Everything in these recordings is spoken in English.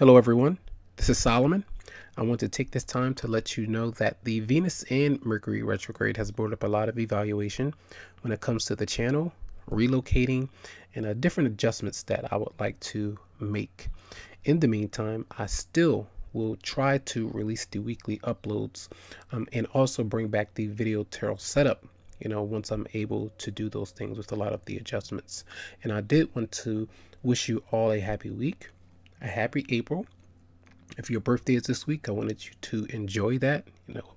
Hello everyone, this is Solomon. I want to take this time to let you know that the Venus and Mercury retrograde has brought up a lot of evaluation when it comes to the channel, relocating, and different adjustments that I would like to make. In the meantime, I still will try to release the weekly uploads and also bring back the video tarot setup, once I'm able to do those things with a lot of the adjustments. And I did want to wish you all a happy week, a happy April. If your birthday is this week, I wanted you to enjoy that,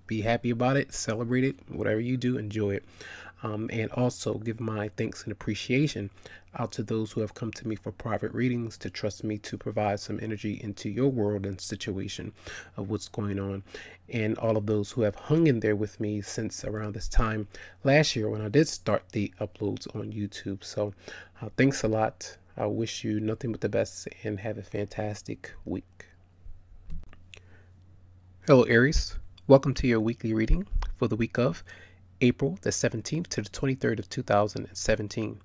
be happy about it, celebrate it, whatever you do, enjoy it. And also give my thanks and appreciation out to those who have come to me for private readings to trust me to provide some energy into your world and situation of what's going on. And all of those who have hung in there with me since around this time last year when I did start the uploads on YouTube. So thanks a lot. I wish you nothing but the best and have a fantastic week. Hello, Aries. Welcome to your weekly reading for the week of April the 17th to the 23rd of 2017.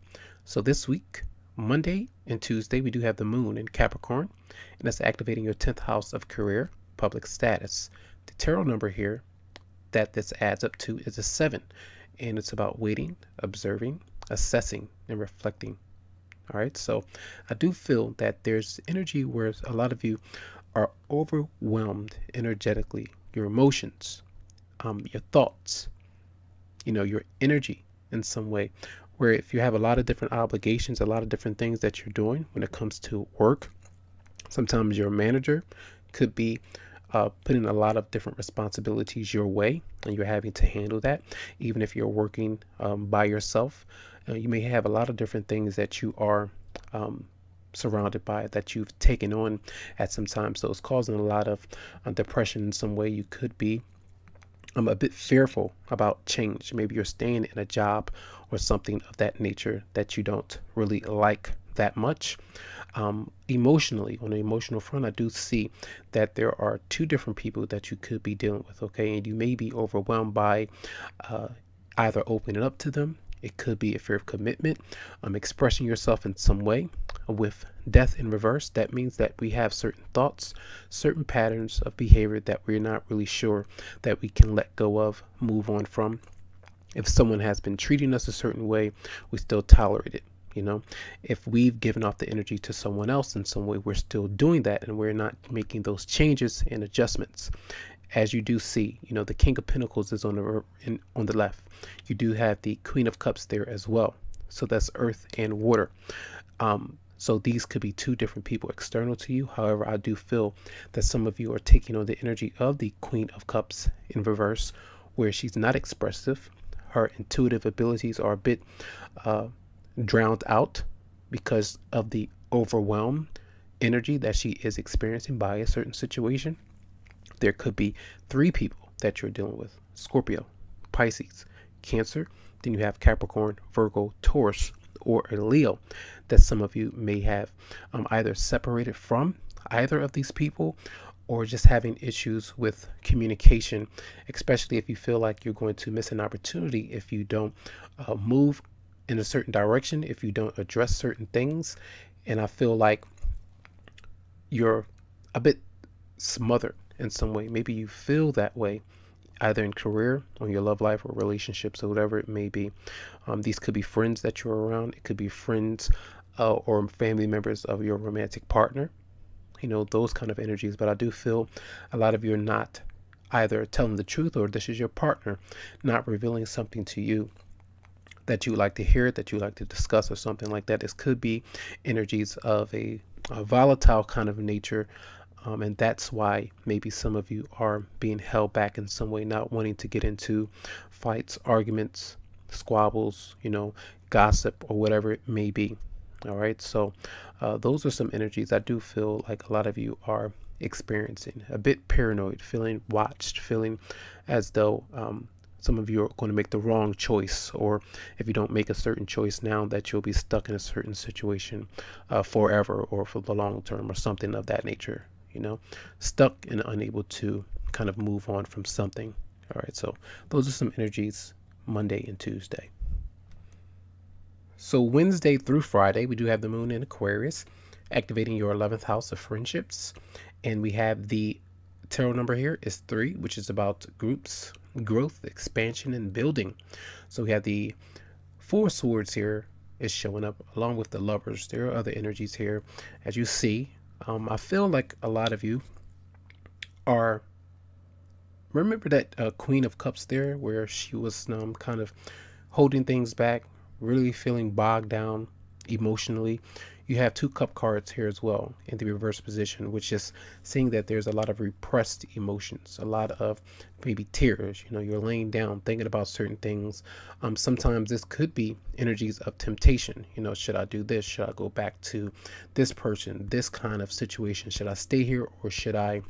So this week, Monday and Tuesday, we do have the moon in Capricorn, and that's activating your 10th house of career, public status. The tarot number here that this adds up to is a 7, and it's about waiting, observing, assessing, and reflecting. All right, so I do feel that there's energy where a lot of you are overwhelmed energetically, your emotions, your thoughts, your energy in some way, where if you have a lot of different obligations, a lot of different things that you're doing when it comes to work, sometimes your manager could be putting a lot of different responsibilities your way, and you're having to handle that. Even if you're working by yourself, you may have a lot of different things that you are surrounded by, that you've taken on at some time. So it's causing a lot of depression in some way. You could be a bit fearful about change. Maybe you're staying in a job or something of that nature that you don't really like that much. Emotionally, on the emotional front, I do see that there are two different people that you could be dealing with, okay? And you may be overwhelmed by either opening up to them. It could be a fear of commitment, expressing yourself in some way. With death in reverse, that means that we have certain thoughts, certain patterns of behavior that we're not really sure that we can let go of, move on from. If someone has been treating us a certain way, we still tolerate it. If we've given off the energy to someone else in some way, we're still doing that, and we're not making those changes and adjustments. As you do see, the King of Pentacles is on the left. You do have the Queen of Cups there as well. So that's earth and water. So these could be two different people external to you. However, I do feel that some of you are taking on the energy of the Queen of Cups in reverse, where she's not expressive. Her intuitive abilities are a bit drowned out because of the overwhelmed energy that she is experiencing by a certain situation. There could be 3 people that you're dealing with: Scorpio, Pisces, Cancer. Then you have Capricorn, Virgo, Taurus, or a Leo that some of you may have either separated from either of these people, or just having issues with communication, especially if you feel like you're going to miss an opportunity if you don't move in a certain direction, if you don't address certain things. And I feel like you're a bit smothered in some way. Maybe you feel that way either in career, or your love life, or relationships, or whatever it may be. These could be friends that you're around. It could be friends or family members of your romantic partner, those kind of energies. But I do feel a lot of you are not either telling the truth, or this is your partner not revealing something to you that you like to hear, that you like to discuss, or something like that. This could be energies of a volatile kind of nature. And that's why maybe some of you are being held back in some way, not wanting to get into fights, arguments, squabbles, gossip, or whatever it may be. All right. So those are some energies I do feel like a lot of you are experiencing. A bit paranoid, feeling watched, feeling as though some of you are going to make the wrong choice, or if you don't make a certain choice now, that you'll be stuck in a certain situation forever, or for the long term, or something of that nature. Stuck and unable to kind of move on from something. All right, so those are some energies Monday and Tuesday. So Wednesday through Friday, we do have the moon in Aquarius, activating your 11th house of friendships. And we have the tarot number here is 3, which is about groups, growth, expansion, and building. So we have the 4 swords here is showing up along with the lovers. There are other energies here, as you see. I feel like a lot of you are, remember that Queen of Cups there, where she was kind of holding things back, really feeling bogged down emotionally. You have 2 cup cards here as well in the reverse position, which is seeing that there's a lot of repressed emotions, a lot of maybe tears. You're laying down thinking about certain things. Sometimes this could be energies of temptation. Should I do this? Should I go back to this person, this kind of situation? Should I stay here, or should I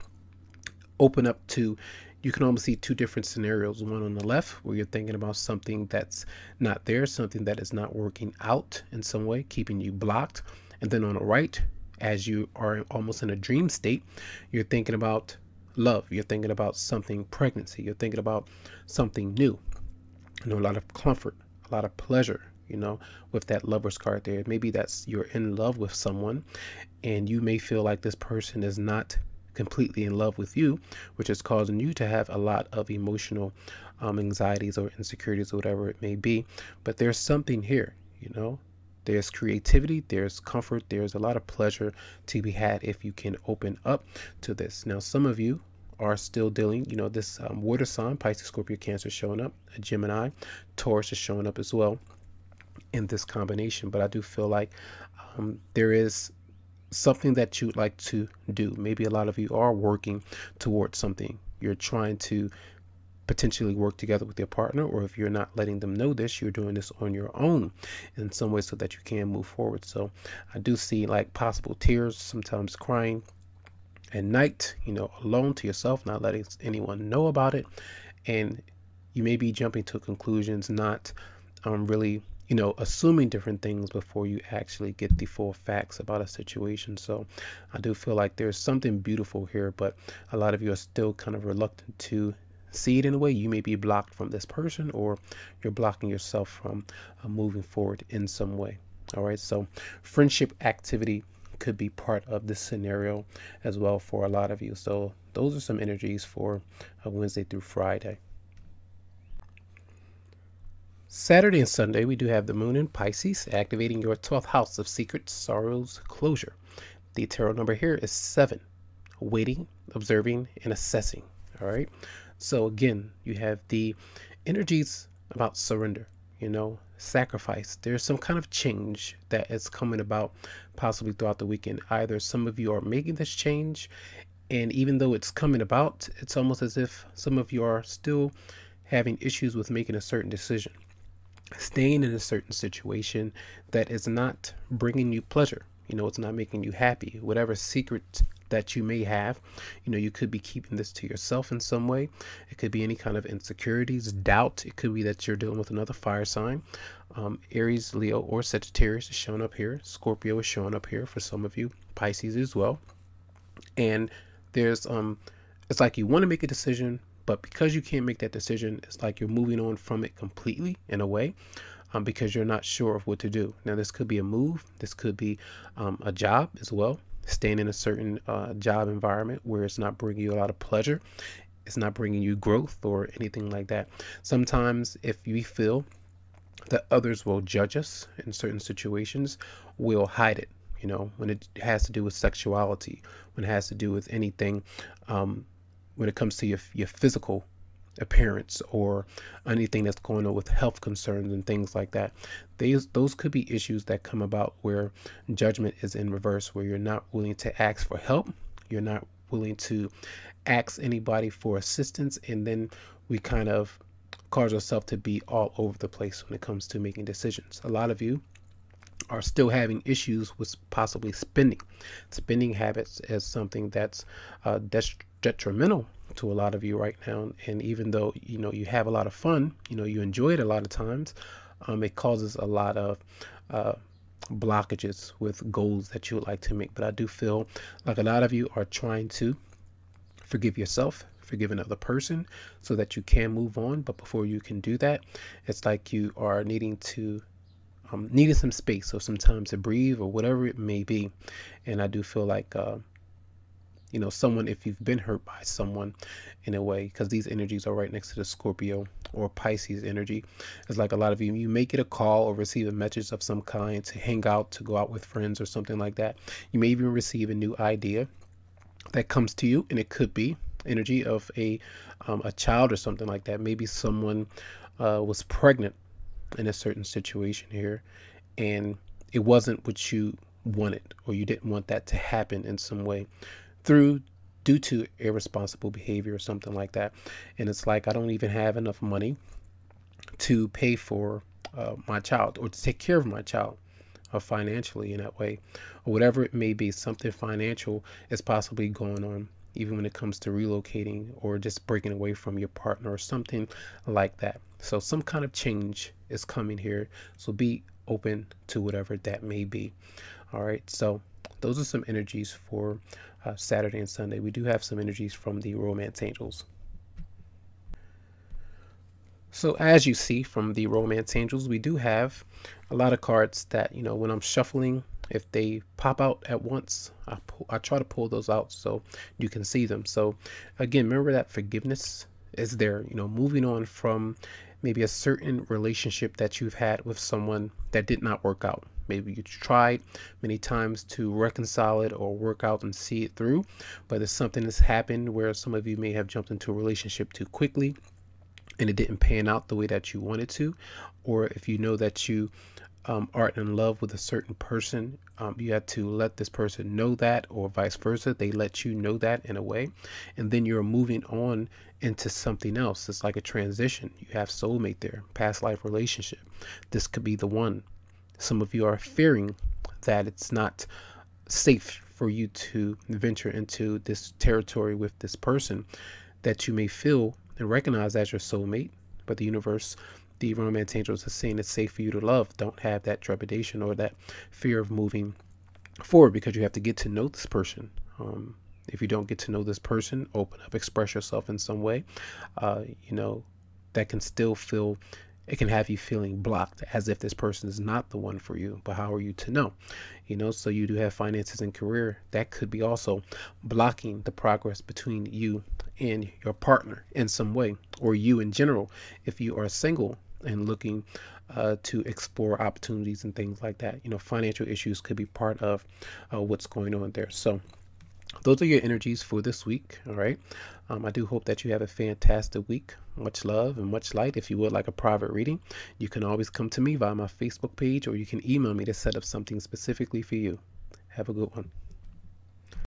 open up to, you can almost see 2 different scenarios. One on the left where you're thinking about something that's not there, something that is not working out in some way, keeping you blocked. And then on the right, as you are almost in a dream state, you're thinking about love. You're thinking about something, pregnancy. You're thinking about something new. A lot of comfort, a lot of pleasure, with that Lover's card there. Maybe that's you're in love with someone and you may feel like this person is not completely in love with you, which is causing you to have a lot of emotional anxieties or insecurities or whatever it may be. But there's something here, there's creativity, there's comfort, there's a lot of pleasure to be had if you can open up to this. Now, some of you are still dealing, this water sign, Pisces, Scorpio, Cancer is showing up, a Gemini, Taurus is showing up as well in this combination. But I do feel like there is something that you'd like to do. Maybe a lot of you are working towards something. You're trying to potentially work together with your partner, or if you're not letting them know this, you're doing this on your own in some way so that you can move forward. So I do see like possible tears, sometimes crying at night, alone to yourself, not letting anyone know about it. And you may be jumping to conclusions, not really assuming different things before you actually get the full facts about a situation. So I do feel like there's something beautiful here, but a lot of you are still kind of reluctant to see it in a way. You may be blocked from this person, or you're blocking yourself from moving forward in some way. All right. So friendship activity could be part of this scenario as well for a lot of you. So those are some energies for Wednesday through Friday. Saturday and Sunday, we do have the moon in Pisces, activating your 12th house of secrets, sorrows, closure. The tarot number here is 7, waiting, observing, and assessing. All right. So again, you have the energies about surrender, sacrifice. There's some kind of change that is coming about possibly throughout the weekend. Either some of you are making this change, and even though it's coming about, it's almost as if some of you are still having issues with making a certain decision, staying in a certain situation that is not bringing you pleasure. It's not making you happy. Whatever secret that you may have, you could be keeping this to yourself in some way. It could be any kind of insecurities, doubt. It could be that you're dealing with another fire sign. Aries, Leo, or Sagittarius is showing up here. Scorpio is showing up here for some of you. Pisces as well. And there's it's like you want to make a decision, but because you can't make that decision, it's like you're moving on from it completely in a way, because you're not sure of what to do. Now, this could be a move. This could be a job as well. Staying in a certain job environment where it's not bringing you a lot of pleasure. It's not bringing you growth or anything like that. Sometimes if we feel that others will judge us in certain situations, we'll hide it. When it has to do with sexuality, when it has to do with anything, when it comes to your physical appearance or anything that's going on with health concerns and things like that. Those could be issues that come about where judgment is in reverse, where you're not willing to ask for help. You're not willing to ask anybody for assistance. And then we kind of cause ourselves to be all over the place when it comes to making decisions. A lot of you are still having issues with possibly spending habits as something that's detrimental to a lot of you right now. And even though you have a lot of fun, you enjoy it a lot of times, it causes a lot of blockages with goals that you would like to make. But I do feel like a lot of you are trying to forgive yourself, forgive another person, so that you can move on. But before you can do that, it's like you are needing to needing some space or some time to breathe or whatever it may be. And I do feel like, someone, if you've been hurt by someone in a way, because these energies are right next to the Scorpio or Pisces energy, it's like a lot of you may get a call or receive a message of some kind to hang out, to go out with friends or something like that. You may even receive a new idea that comes to you, and it could be energy of a child or something like that. Maybe someone was pregnant in a certain situation here, and it wasn't what you wanted, or you didn't want that to happen in some way due to irresponsible behavior or something like that. And it's like, I don't even have enough money to pay for my child, or to take care of my child financially in that way, or whatever it may be. Something financial is possibly going on, even when it comes to relocating or just breaking away from your partner or something like that. So some kind of change is coming here, so be open to whatever that may be. All right, so those are some energies for Saturday and Sunday. We do have some energies from the romance angels. So as you see from the romance angels, we do have a lot of cards that, when I'm shuffling, if they pop out at once, I try to pull those out so you can see them. So again, remember that forgiveness is there, moving on from maybe a certain relationship that you've had with someone that did not work out. Maybe you tried many times to reconcile it or work out and see it through, but there's something that's happened where some of you may have jumped into a relationship too quickly and it didn't pan out the way that you wanted to. Or if you know that you aren't in love with a certain person, you have to let this person know that, or vice versa. They let you know that in a way, and then you're moving on into something else. It's like a transition. You have soulmate there, past life relationship. This could be the one. Some of you are fearing that it's not safe for you to venture into this territory with this person that you may feel and recognize as your soulmate, but the universe, the romance angels, are saying it's safe for you to love. Don't have that trepidation or that fear of moving forward, because you have to get to know this person. If you don't get to know this person, open up, express yourself in some way, that can still feel, it can have you feeling blocked, as if this person is not the one for you. But how are you to know? So you do have finances and career that could be also blocking the progress between you and your partner in some way, or you in general, if you are single and looking to explore opportunities and things like that. Financial issues could be part of what's going on there. So those are your energies for this week. All right. I do hope that you have a fantastic week. Much love and much light. If you would like a private reading, you can always come to me via my Facebook page, or you can email me to set up something specifically for you. Have a good one.